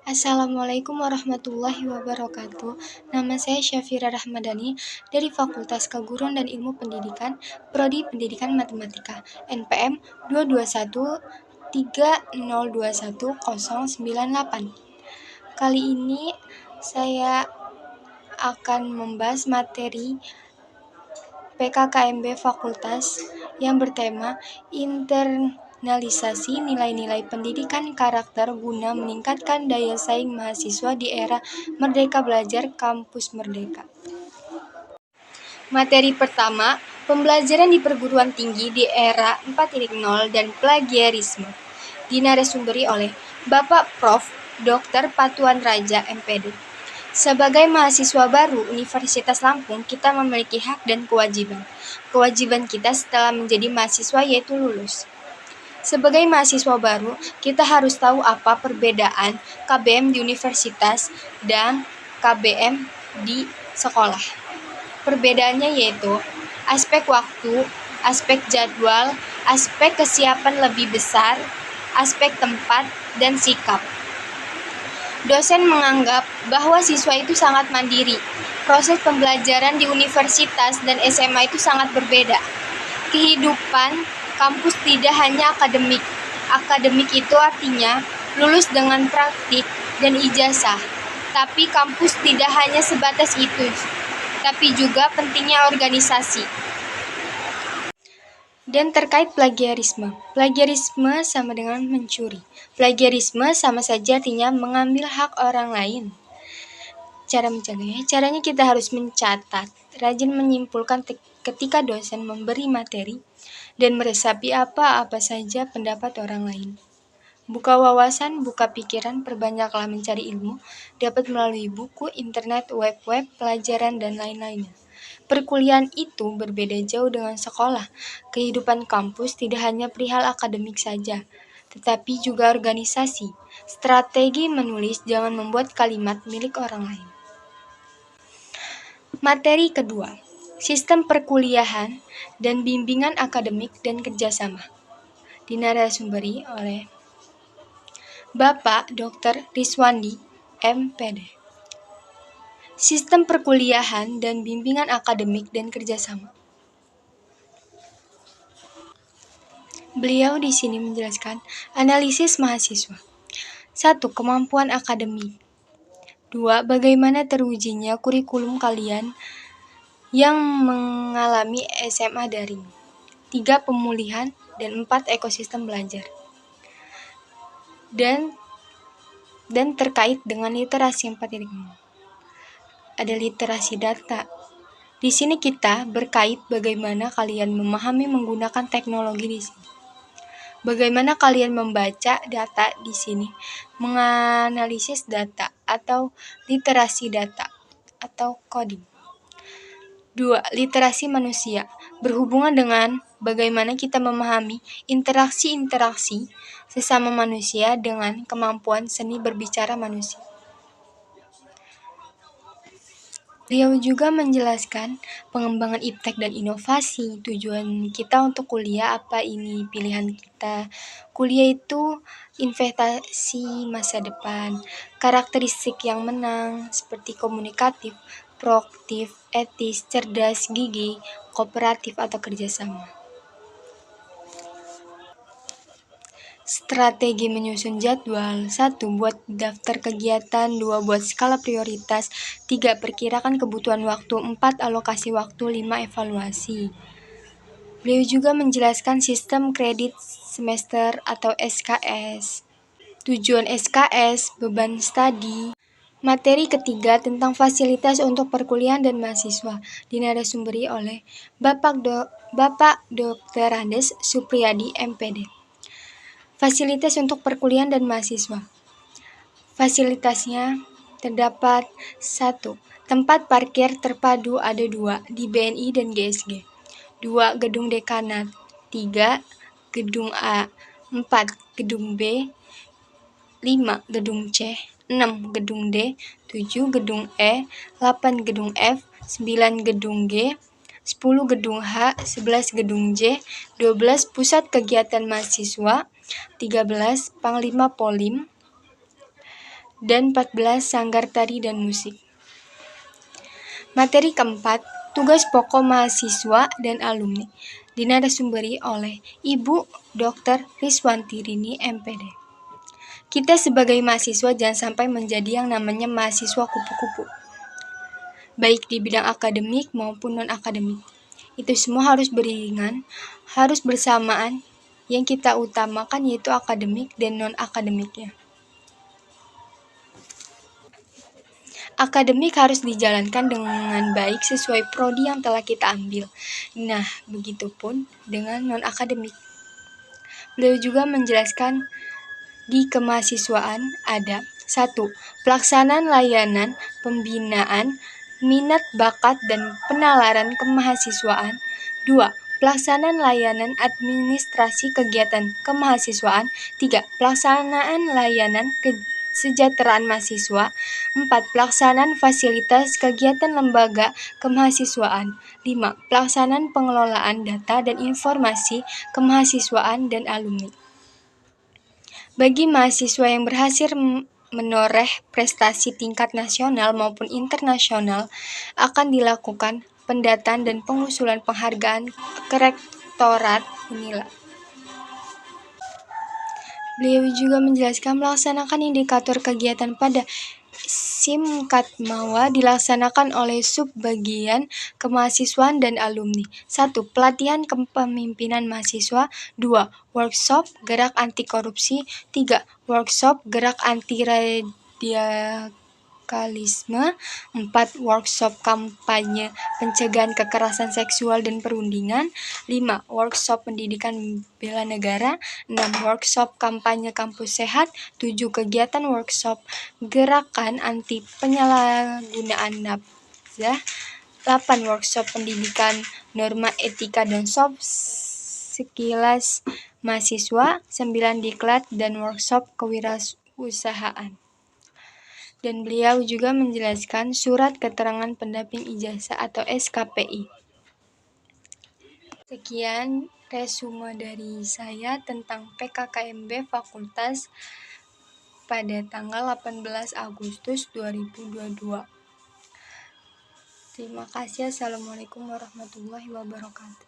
Assalamualaikum warahmatullahi wabarakatuh. Nama saya Syafira Rahmadani dari Fakultas Keguruan dan Ilmu Pendidikan, Prodi Pendidikan Matematika, NPM 221302198. Kali ini saya akan membahas materi PKKMB Fakultas yang bertema internalisasi nilai-nilai pendidikan karakter guna meningkatkan daya saing mahasiswa di era Merdeka Belajar Kampus Merdeka. Materi pertama, pembelajaran di perguruan tinggi di era 4.0 dan plagiarisme. Dinarasumberkan oleh Bapak Prof. Dr. Patuan Raja, MPD. Sebagai mahasiswa baru Universitas Lampung, kita memiliki hak dan kewajiban. Kewajiban kita setelah menjadi mahasiswa yaitu lulus. Sebagai mahasiswa baru, kita harus tahu apa perbedaan KBM di universitas dan KBM di sekolah. Perbedaannya yaitu aspek waktu, aspek jadwal, aspek kesiapan lebih besar, aspek tempat, dan sikap. Dosen menganggap bahwa siswa itu sangat mandiri. Proses pembelajaran di universitas dan SMA itu sangat berbeda. Kehidupan kampus tidak hanya akademik. Akademik itu artinya lulus dengan praktik dan ijazah. Tapi kampus tidak hanya sebatas itu, tapi juga pentingnya organisasi. Dan terkait plagiarisme. Plagiarisme sama dengan mencuri. Plagiarisme sama saja artinya mengambil hak orang lain. Cara mencegahnya, caranya kita harus mencatat, rajin menyimpulkan ketika dosen memberi materi, dan meresapi apa-apa saja pendapat orang lain. Buka wawasan, buka pikiran, perbanyaklah mencari ilmu, dapat melalui buku, internet, web-web, pelajaran, dan lain-lainnya. Perkuliahan itu berbeda jauh dengan sekolah. Kehidupan kampus tidak hanya perihal akademik saja, tetapi juga organisasi. Strategi menulis, jangan membuat kalimat milik orang lain. Materi kedua, sistem perkuliahan dan bimbingan akademik dan kerjasama. Dinarasumberi oleh Bapak Dr. Riswandi, MPD. Sistem perkuliahan dan bimbingan akademik dan kerjasama. Beliau di sini menjelaskan analisis mahasiswa. 1. Kemampuan akademik. 2. Bagaimana terujinya kurikulum kalian yang mengalami SMA daring. 3. Pemulihan. Dan 4. Ekosistem belajar. Dan terkait dengan literasi 4.0. Ada literasi data. Di sini kita berkait bagaimana kalian memahami menggunakan teknologi di sini. Bagaimana kalian membaca data di sini, menganalisis data atau literasi data atau coding. 2. Literasi manusia berhubungan dengan bagaimana kita memahami interaksi-interaksi sesama manusia dengan kemampuan seni berbicara manusia. Beliau juga menjelaskan pengembangan iptek dan inovasi. Tujuan kita untuk kuliah, apa ini pilihan kita. Kuliah itu investasi masa depan. Karakteristik yang menang seperti komunikatif, proaktif, etis, cerdas, gigih, kooperatif atau kerjasama. Strategi menyusun jadwal. 1. Buat daftar kegiatan. 2. Buat skala prioritas. 3. Perkirakan kebutuhan waktu. 4. Alokasi waktu. 5. Evaluasi. Beliau juga menjelaskan sistem kredit semester atau SKS. Tujuan SKS, beban studi. Materi ketiga tentang fasilitas untuk perkuliahan dan mahasiswa. Dinarasumberi oleh Bapak Dr. Andes Supriyadi, MPD. Fasilitas untuk perkuliahan dan mahasiswa. Fasilitasnya terdapat 1. Tempat parkir terpadu ada 2 di BNI dan GSG. 2. Gedung dekanat. 3. Gedung A. 4. Gedung B. 5. Gedung C. 6. Gedung D. 7. Gedung E. 8. Gedung F. 9. Gedung G. 10. Gedung H. 11. Gedung J. 12. Pusat kegiatan mahasiswa. 13. Panglima Polim. dan 14 sanggar tari dan musik. Materi keempat, tugas pokok mahasiswa dan alumni, dinarasumberi oleh Ibu Dr. Riswanti Rini, MPD. Kita sebagai mahasiswa jangan sampai menjadi yang namanya mahasiswa kupu-kupu, baik di bidang akademik maupun non-akademik. Itu semua harus beriringan, harus bersamaan. Yang kita utamakan yaitu akademik dan non-akademiknya. Akademik harus dijalankan dengan baik sesuai prodi yang telah kita ambil. Nah, begitupun dengan non-akademik. Beliau juga menjelaskan di kemahasiswaan ada 1. Pelaksanaan layanan pembinaan minat bakat dan penalaran kemahasiswaan. 2. Pelaksanaan layanan administrasi kegiatan kemahasiswaan. 3. Pelaksanaan layanan kesejahteraan mahasiswa. 4. Pelaksanaan fasilitas kegiatan lembaga kemahasiswaan. 5. Pelaksanaan pengelolaan data dan informasi kemahasiswaan dan alumni. Bagi mahasiswa yang berhasil menoreh prestasi tingkat nasional maupun internasional, akan dilakukan pendataan dan pengusulan penghargaan ke Rektorat Unila. Beliau juga menjelaskan melaksanakan indikator kegiatan pada Simkatmawa dilaksanakan oleh subbagian kemahasiswaan dan alumni. 1. Pelatihan kepemimpinan mahasiswa. 2. Workshop gerak anti korupsi. 3. Workshop gerak anti radikalisme. 4. Workshop kampanye pencegahan kekerasan seksual dan perundingan. 5. Workshop pendidikan bela negara. 6. Workshop kampanye kampus sehat. 7. Kegiatan workshop gerakan anti penyalahgunaan nafzah. 8. Workshop pendidikan norma etika dan soft skills mahasiswa. 9. Diklat dan workshop kewirausahaan. Dan beliau juga menjelaskan surat keterangan pendamping ijazah atau SKPI. Sekian resume dari saya tentang PKKMB Fakultas pada tanggal 18 Agustus 2022. Terima kasih. Assalamualaikum warahmatullahi wabarakatuh.